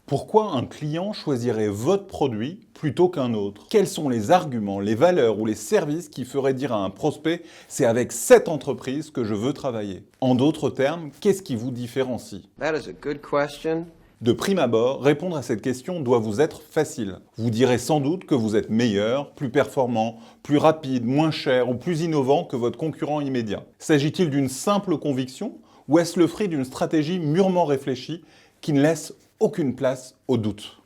Pourquoi un client choisirait votre produit plutôt qu'un autre? Quels sont les arguments, les valeurs ou les services qui feraient dire à un prospect « c'est avec cette entreprise que je veux travailler ». En d'autres termes, qu'est-ce qui vous différencie? That is a good question. De prime abord, répondre à cette question doit vous être facile. Vous direz sans doute que vous êtes meilleur, plus performant, plus rapide, moins cher ou plus innovant que votre concurrent immédiat. S'agit-il d'une simple conviction ou est-ce le fruit d'une stratégie mûrement réfléchie qui ne laisse aucune place au doute?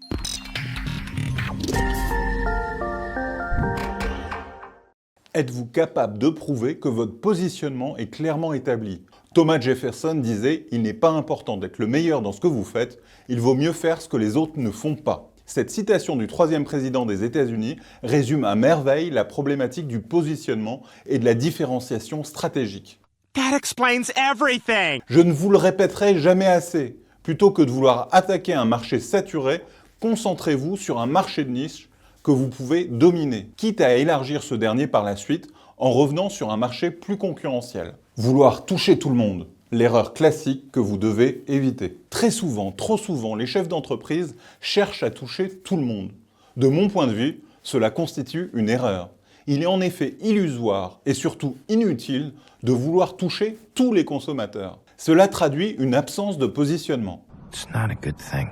Êtes-vous capable de prouver que votre positionnement est clairement établi? Thomas Jefferson disait « Il n'est pas important d'être le meilleur dans ce que vous faites, il vaut mieux faire ce que les autres ne font pas ». Cette citation du 3e président des États-Unis résume à merveille la problématique du positionnement et de la différenciation stratégique. That explains everything! Je ne vous le répéterai jamais assez. Plutôt que de vouloir attaquer un marché saturé, concentrez-vous sur un marché de niche que vous pouvez dominer, quitte à élargir ce dernier par la suite en revenant sur un marché plus concurrentiel. Vouloir toucher tout le monde, l'erreur classique que vous devez éviter. Très souvent, trop souvent, les chefs d'entreprise cherchent à toucher tout le monde. De mon point de vue, cela constitue une erreur. Il est en effet illusoire et surtout inutile de vouloir toucher tous les consommateurs. Cela traduit une absence de positionnement. It's not a good thing.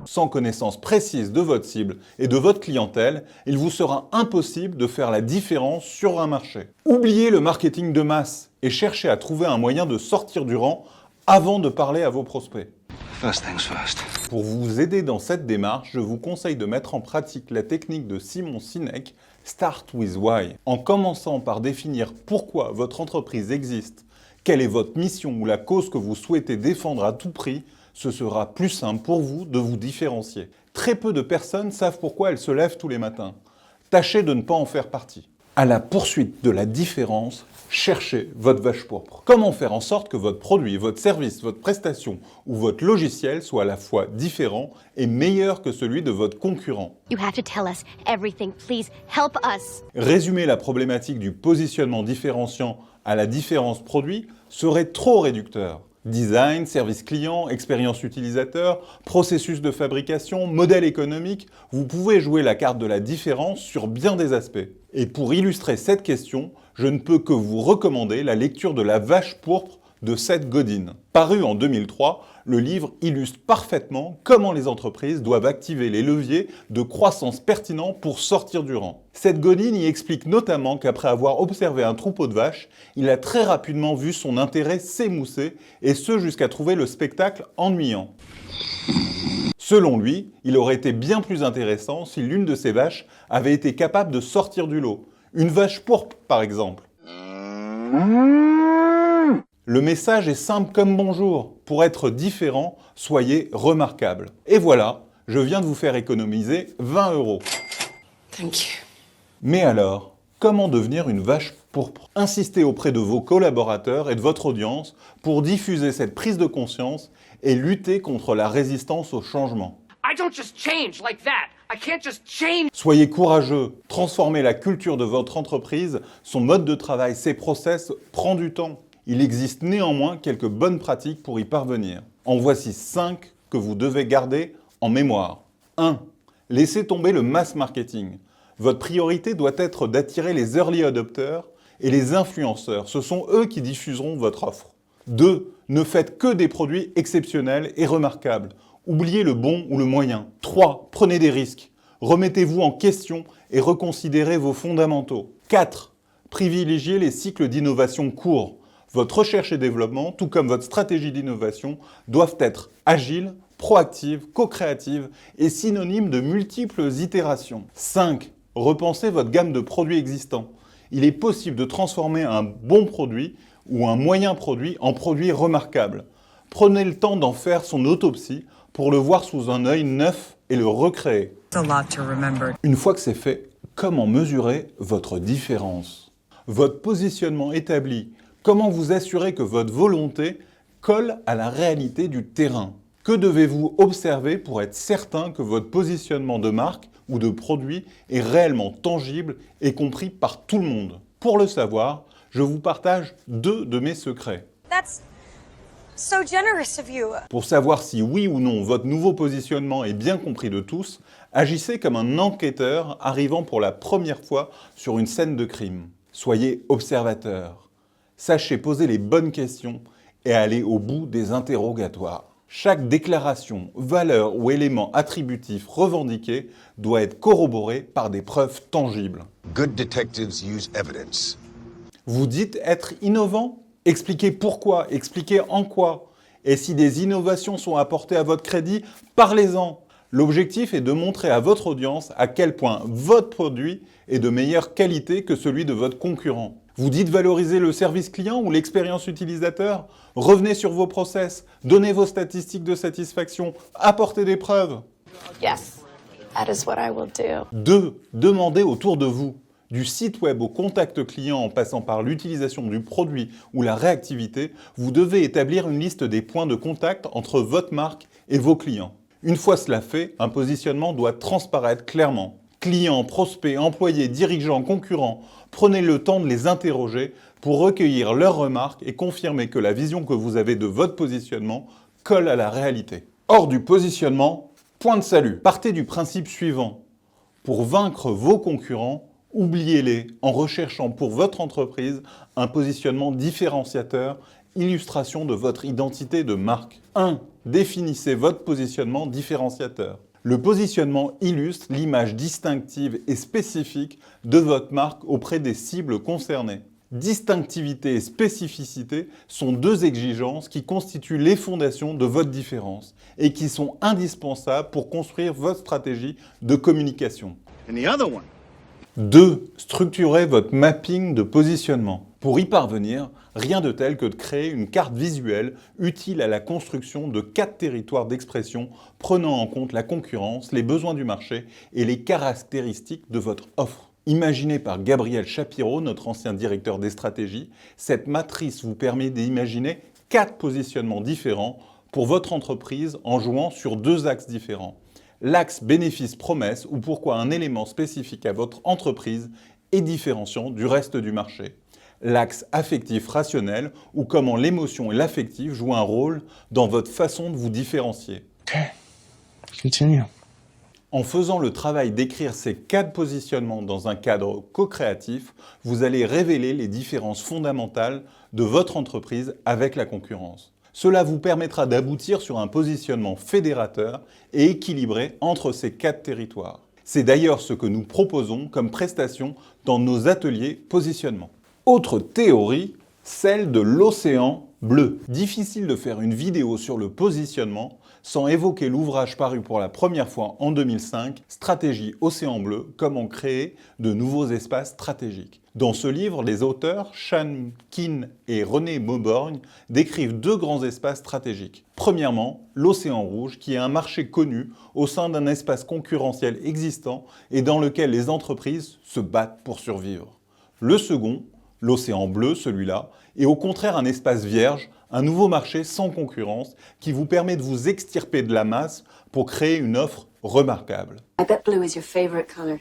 Sans connaissance précise de votre cible et de votre clientèle, il vous sera impossible de faire la différence sur un marché. Oubliez le marketing de masse et cherchez à trouver un moyen de sortir du rang avant de parler à vos prospects. First things first. Pour vous aider dans cette démarche, je vous conseille de mettre en pratique la technique de Simon Sinek, Start with Why. En commençant par définir pourquoi votre entreprise existe, quelle est votre mission ou la cause que vous souhaitez défendre à tout prix, ce sera plus simple pour vous de vous différencier. Très peu de personnes savent pourquoi elles se lèvent tous les matins. Tâchez de ne pas en faire partie. À la poursuite de la différence, cherchez votre vache pourpre. Comment faire en sorte que votre produit, votre service, votre prestation ou votre logiciel soit à la fois différent et meilleur que celui de votre concurrent? You have to tell us everything. Please help us. Résumer la problématique du positionnement différenciant à la différence produit serait trop réducteur. Design, service client, expérience utilisateur, processus de fabrication, modèle économique, vous pouvez jouer la carte de la différence sur bien des aspects. Et pour illustrer cette question, je ne peux que vous recommander la lecture de La vache pourpre de Seth Godin. Paru en 2003, le livre illustre parfaitement comment les entreprises doivent activer les leviers de croissance pertinents pour sortir du rang. Seth Godin y explique notamment qu'après avoir observé un troupeau de vaches, il a très rapidement vu son intérêt s'émousser, et ce jusqu'à trouver le spectacle ennuyant. Selon lui, il aurait été bien plus intéressant si l'une de ces vaches avait été capable de sortir du lot. Une vache pourpre, par exemple. Le message est simple comme bonjour. Pour être différent, soyez remarquable. Et voilà, je viens de vous faire économiser 20 €. Thank you. Mais alors, comment devenir une vache pourpre? Insistez auprès de vos collaborateurs et de votre audience pour diffuser cette prise de conscience et lutter contre la résistance au changement. I don't just change like that. I can't just change. Soyez courageux, transformer la culture de votre entreprise, son mode de travail, ses process prend du temps. Il existe néanmoins quelques bonnes pratiques pour y parvenir. En voici 5 que vous devez garder en mémoire. 1. Laissez tomber le mass marketing. Votre priorité doit être d'attirer les early adopters et les influenceurs. Ce sont eux qui diffuseront votre offre. 2. Ne faites que des produits exceptionnels et remarquables. Oubliez le bon ou le moyen. 3. Prenez des risques. Remettez-vous en question et reconsidérez vos fondamentaux. 4. Privilégiez les cycles d'innovation courts. Votre recherche et développement, tout comme votre stratégie d'innovation, doivent être agiles, proactives, co-créatives et synonymes de multiples itérations. 5. Repensez votre gamme de produits existants. Il est possible de transformer un bon produit ou un moyen produit en produit remarquable. Prenez le temps d'en faire son autopsie pour le voir sous un œil neuf et le recréer. Une fois que c'est fait, comment mesurer votre différence? Votre positionnement établi, comment vous assurer que votre volonté colle à la réalité du terrain? Que devez-vous observer pour être certain que votre positionnement de marque ou de produit est réellement tangible et compris par tout le monde? Pour le savoir, je vous partage 2 de mes secrets. So generous of you. Pour savoir si oui ou non votre nouveau positionnement est bien compris de tous, agissez comme un enquêteur arrivant pour la première fois sur une scène de crime. Soyez observateur. Sachez poser les bonnes questions et aller au bout des interrogatoires. Chaque déclaration, valeur ou élément attributif revendiqué doit être corroboré par des preuves tangibles. Good detectives use evidence. Vous dites être innovant? Expliquez pourquoi, expliquez en quoi. Et si des innovations sont apportées à votre crédit, parlez-en. L'objectif est de montrer à votre audience à quel point votre produit est de meilleure qualité que celui de votre concurrent. Vous dites valoriser le service client ou l'expérience utilisateur? Revenez sur vos process, donnez vos statistiques de satisfaction, apportez des preuves. Yes, that is what I will do. 2. Demandez autour de vous. Du site web au contact client en passant par l'utilisation du produit ou la réactivité, vous devez établir une liste des points de contact entre votre marque et vos clients. Une fois cela fait, un positionnement doit transparaître clairement. Clients, prospects, employés, dirigeants, concurrents, prenez le temps de les interroger pour recueillir leurs remarques et confirmer que la vision que vous avez de votre positionnement colle à la réalité. Hors du positionnement, point de salut. Partez du principe suivant. Pour vaincre vos concurrents, oubliez-les en recherchant pour votre entreprise un positionnement différenciateur, illustration de votre identité de marque. 1. Définissez votre positionnement différenciateur. Le positionnement illustre l'image distinctive et spécifique de votre marque auprès des cibles concernées. Distinctivité et spécificité sont deux exigences qui constituent les fondations de votre différence et qui sont indispensables pour construire votre stratégie de communication. 2. Structurez votre mapping de positionnement. Pour y parvenir, rien de tel que de créer une carte visuelle utile à la construction de 4 territoires d'expression prenant en compte la concurrence, les besoins du marché et les caractéristiques de votre offre. Imaginée par Gabriel Shapiro, notre ancien directeur des stratégies, cette matrice vous permet d'imaginer 4 positionnements différents pour votre entreprise en jouant sur 2 axes différents. L'axe bénéfice-promesse ou pourquoi un élément spécifique à votre entreprise est différenciant du reste du marché. L'axe affectif-rationnel ou comment l'émotion et l'affectif jouent un rôle dans votre façon de vous différencier. Continue. En faisant le travail d'écrire ces 4 positionnements dans un cadre co-créatif, vous allez révéler les différences fondamentales de votre entreprise avec la concurrence. Cela vous permettra d'aboutir sur un positionnement fédérateur et équilibré entre ces 4 territoires. C'est d'ailleurs ce que nous proposons comme prestation dans nos ateliers positionnement. Autre théorie, celle de l'océan bleu. Difficile de faire une vidéo sur le positionnement sans évoquer l'ouvrage paru pour la première fois en 2005, Stratégie Océan Bleu, comment créer de nouveaux espaces stratégiques. Dans ce livre, les auteurs Sean Keane et René Mauborgne décrivent 2 grands espaces stratégiques. Premièrement, l'océan rouge, qui est un marché connu au sein d'un espace concurrentiel existant et dans lequel les entreprises se battent pour survivre. Le second, l'océan bleu, celui-là, est au contraire un espace vierge, un nouveau marché sans concurrence qui vous permet de vous extirper de la masse pour créer une offre remarquable. I bet blue is your favorite color.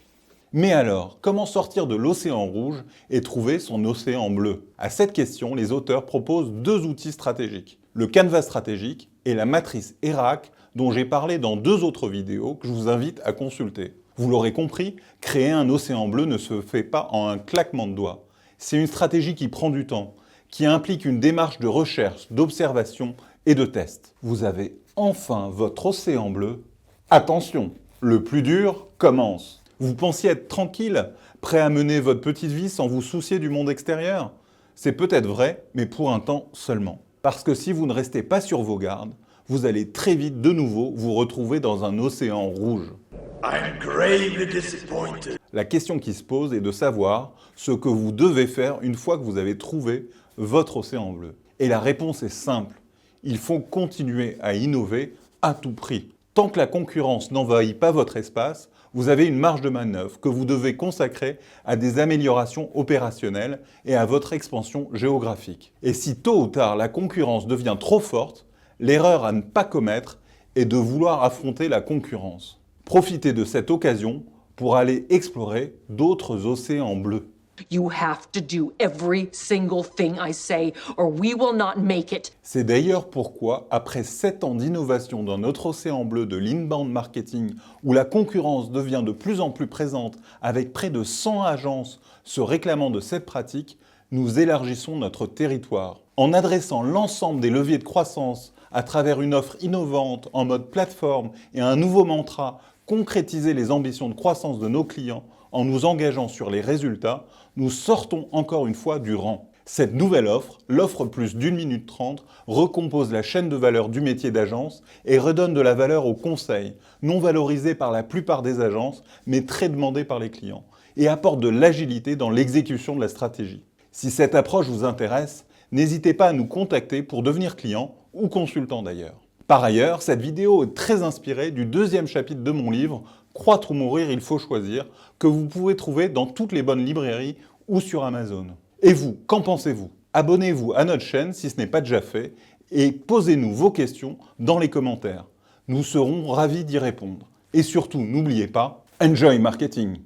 Mais alors, comment sortir de l'océan rouge et trouver son océan bleu? À cette question, les auteurs proposent 2 outils stratégiques. Le canevas stratégique et la matrice ERAC dont j'ai parlé dans 2 autres vidéos que je vous invite à consulter. Vous l'aurez compris, créer un océan bleu ne se fait pas en un claquement de doigts. C'est une stratégie qui prend du temps, qui implique une démarche de recherche, d'observation et de test. Vous avez enfin votre océan bleu. Attention, le plus dur commence. Vous pensiez être tranquille, prêt à mener votre petite vie sans vous soucier du monde extérieur? C'est peut-être vrai, mais pour un temps seulement. Parce que si vous ne restez pas sur vos gardes, vous allez très vite de nouveau vous retrouver dans un océan rouge. I'm gravely disappointed. La question qui se pose est de savoir ce que vous devez faire une fois que vous avez trouvé votre océan bleu. Et la réponse est simple. Il faut continuer à innover à tout prix. Tant que la concurrence n'envahit pas votre espace, vous avez une marge de manœuvre que vous devez consacrer à des améliorations opérationnelles et à votre expansion géographique. Et si tôt ou tard la concurrence devient trop forte, l'erreur à ne pas commettre est de vouloir affronter la concurrence. Profitez de cette occasion pour aller explorer d'autres océans bleus. You have to do every single thing I say, or we will not make it. C'est d'ailleurs pourquoi, après 7 ans d'innovation dans notre océan bleu de l'inbound marketing, où la concurrence devient de plus en plus présente avec près de 100 agences se réclamant de cette pratique, nous élargissons notre territoire. En adressant l'ensemble des leviers de croissance à travers une offre innovante en mode plateforme et un nouveau mantra, concrétiser les ambitions de croissance de nos clients en nous engageant sur les résultats, nous sortons encore une fois du rang. Cette nouvelle offre, l'offre plus d'1 minute 30, recompose la chaîne de valeur du métier d'agence et redonne de la valeur aux conseils, non valorisés par la plupart des agences, mais très demandés par les clients, et apporte de l'agilité dans l'exécution de la stratégie. Si cette approche vous intéresse, n'hésitez pas à nous contacter pour devenir client ou consultant d'ailleurs. Par ailleurs, cette vidéo est très inspirée du 2e chapitre de mon livre « Croître ou mourir, il faut choisir » que vous pouvez trouver dans toutes les bonnes librairies ou sur Amazon. Et vous, qu'en pensez-vous? Abonnez-vous à notre chaîne si ce n'est pas déjà fait et posez-nous vos questions dans les commentaires. Nous serons ravis d'y répondre. Et surtout, n'oubliez pas, enjoy marketing!